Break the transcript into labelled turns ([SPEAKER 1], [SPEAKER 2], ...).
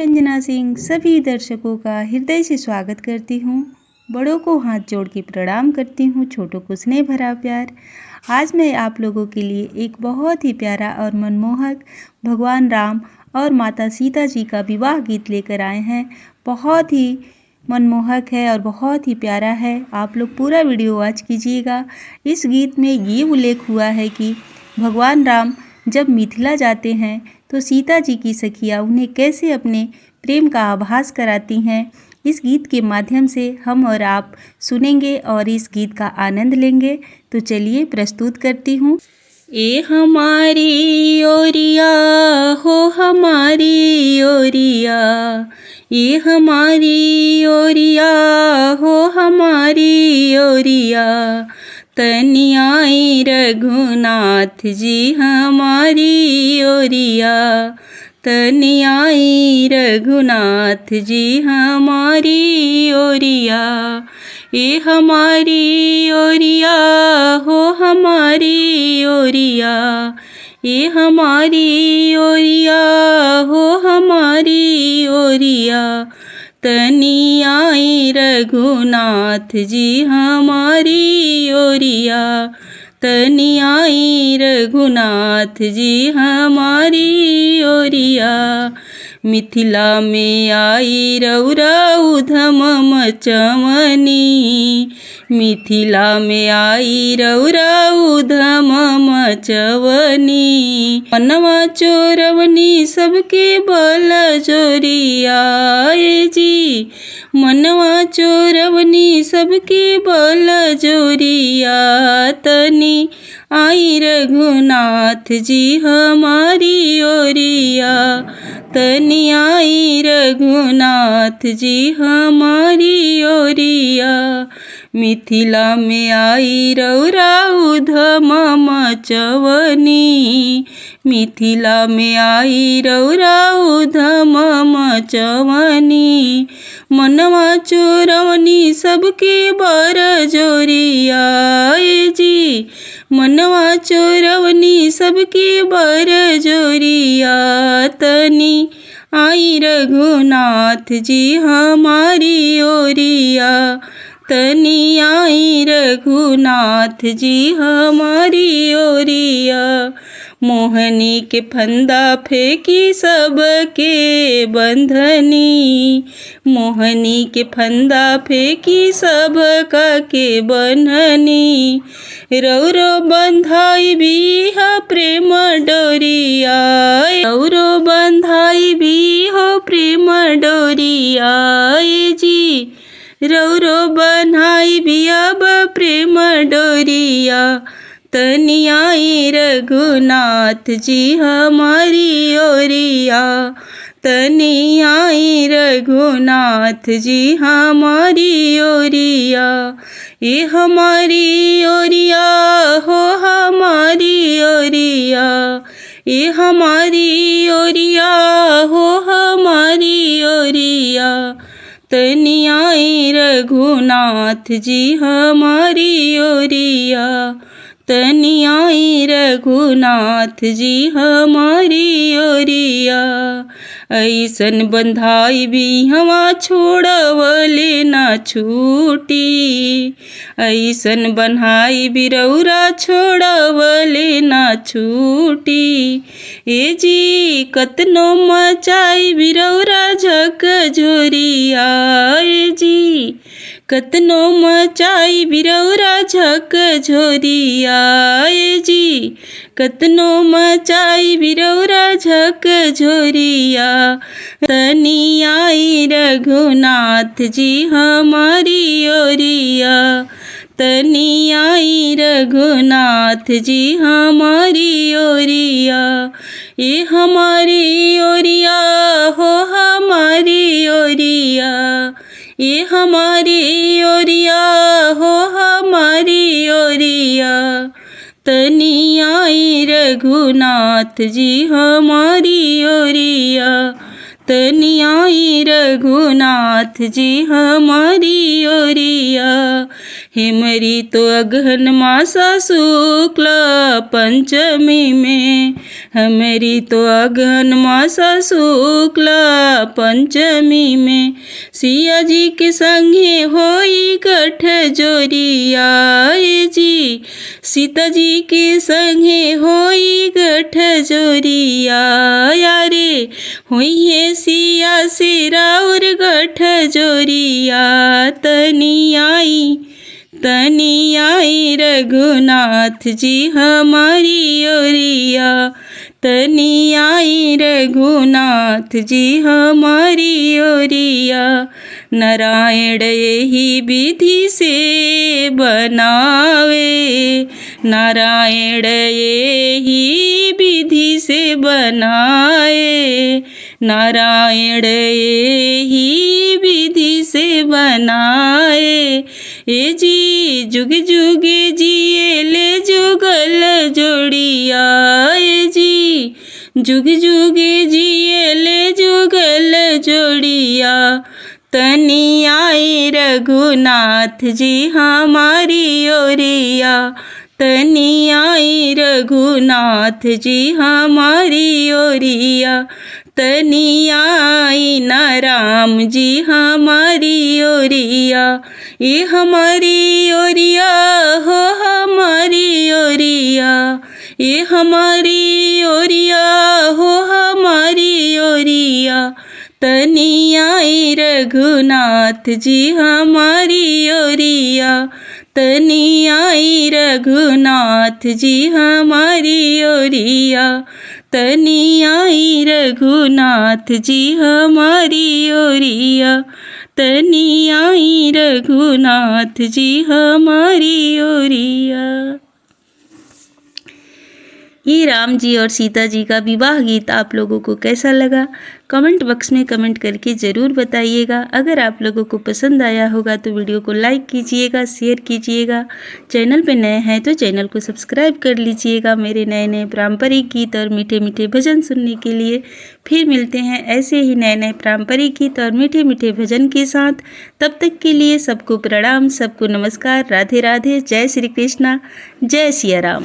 [SPEAKER 1] रंजना सिंह सभी दर्शकों का हृदय से स्वागत करती हूँ। बड़ों को हाथ जोड़ के प्रणाम करती हूँ, छोटों को स्नेह भरा प्यार। आज मैं आप लोगों के लिए एक बहुत ही प्यारा और मनमोहक भगवान राम और माता सीता जी का विवाह गीत लेकर आए हैं। बहुत ही मनमोहक है और बहुत ही प्यारा है। आप लोग पूरा वीडियो वॉच कीजिएगा। इस गीत में ये उल्लेख हुआ है कि भगवान राम जब मिथिला जाते हैं तो सीता जी की सखियाँ उन्हें कैसे अपने प्रेम का आभास कराती हैं। इस गीत के माध्यम से हम और आप सुनेंगे और इस गीत का आनंद लेंगे। तो चलिए प्रस्तुत करती हूँ। ए हमारी ओरिया हो हमारी ओरिया, ये हमारी ओरिया हो हमारी ओरिया, तनियाई रघुनाथ जी हमारी ओरिया, तनियाई रघुनाथ जी हमारी ओरिया, ये हमारी ओरिया हो हमारी ओरिया, ये हमारी ओरिया हो हमारी ओरिया, तनियाई रघुनाथ जी हमारी ओरिया, तनियाई रघुनाथ जी हमारी ओरिया। मिथिला में आई रौरा उधम मचवनी, मिथिला में आई रौरा उधम मचवनी, मनवा चोरवनी सबके बल जोरिया जी, मनवा चोरवनी सबके बल जोरिया, तनी आई रघुनाथ जी हमारी ओरिया, तनी आई रघुनाथ जी हमारी ओरिया। मिथिला में आई रौरा उधम मचवनी, मिथिला में आई रौरा उधम मचवनी, मनवा चोरवनी सबके बर जोरिया जी, मनवा चोरवनी सबके बर जोरिया, तनी आई रघुनाथ जी हमारी ओरिया, तनी आई रघुनाथ जी हमारी ओरिया। मोहनी के फंदा फेंकी सबके बंधनी, मोहनी के फंदा फेंकी सबका के बंधनी, रौरो बंधाई भी हो प्रेम डोरिया, रौरो बंधाई भी हो प्रेम डोरिया जी, रौरो बंधाई भी अब प्रेम डोरिया, तनियाई रघुनाथ जी हमारी ओरिया, तनियाई रघुनाथ जी हमारी ओरिया, ये हमारी ओरिया हो हमारी ओरिया, ये हमारी ओरिया हो हमारी ओरिया, तनियाई रघुनाथ जी हमारी ओरिया, तनियाई रघुनाथ जी हमारी ओरिया। ऐसन बंधाई भी हवा छोड़वले ना छूटी, ऐसन बंधाई भी रौरा छोड़वले ना छूटी, ए जी कतनो मचाई भी रौरा झक झोरिया ए जी, कतनो मचाई बिरौरा झक झोरिया ए जी, कतनो मचाई बिरौरा झक झोरिया, तनी आई रघुनाथ जी हमारी ओरिया, तनी आई रघुनाथ जी हमारी ओरिया, ये हमारी ओरिया हो हमारी ओरिया, ये हमारी ओरिया हो हमारी ओरिया, तनी आई रघुनाथ जी हमारी ओरिया, तनी आई रघुनाथ जी हमारी ओरिया। हेमरी तो अगहन मासा शुक्ल पंचमी में, हमारी तो अगहन मासा शुक्ल पंचमी में, सिया जी के संगे होई गठ जोरिया जी, सीता जी के संगे होई गठ जोरिया, यारे हुई है सिया सिरा और गठ जोरिया, तनी आई रघुनाथ जी हमारी ओरिया, तनी आई रघुनाथ जी हमारी ओरिया, नारायण यही विधि से बनावे, नारायण यही विधि से बनाए, नारायण यही विधि से बनाए, ए जी जुग जुग जिए ले जुगल जोड़िया, ए जी जुग जुग जिए ले जुगल जोड़िया, तनी आई रघुनाथ जी हमारी ओरिया, तनी आई रघुनाथ जी हमारी ओरिया, तनी आई ना राम जी हमारी ओरिया, ये हमारी ओरिया हो हमारी ओरिया, ये हमारी ओरिया हो हमारी ओरिया, तनी आई रघुनाथ जी हमारी ओरिया, तनी आई रघुनाथ जी हमारी ओरिया, तनी आई रघुनाथ जी हमारी ओरिया, तनी आई रघुनाथ जी हमारी ओरिया। ये राम जी और सीता जी का विवाह गीत आप लोगों को कैसा लगा कमेंट बॉक्स में कमेंट करके ज़रूर बताइएगा। अगर आप लोगों को पसंद आया होगा तो वीडियो को लाइक कीजिएगा, शेयर कीजिएगा। चैनल पे नए हैं तो चैनल को सब्सक्राइब कर लीजिएगा मेरे नए नए पारंपरिक गीत और मीठे मीठे भजन सुनने के लिए। फिर मिलते हैं ऐसे ही नए नए पारंपरिक गीत और मीठे मीठे भजन के साथ। तब तक के लिए सबको प्रणाम, सबको नमस्कार, राधे राधे, जय श्री कृष्णा, जय सिया राम।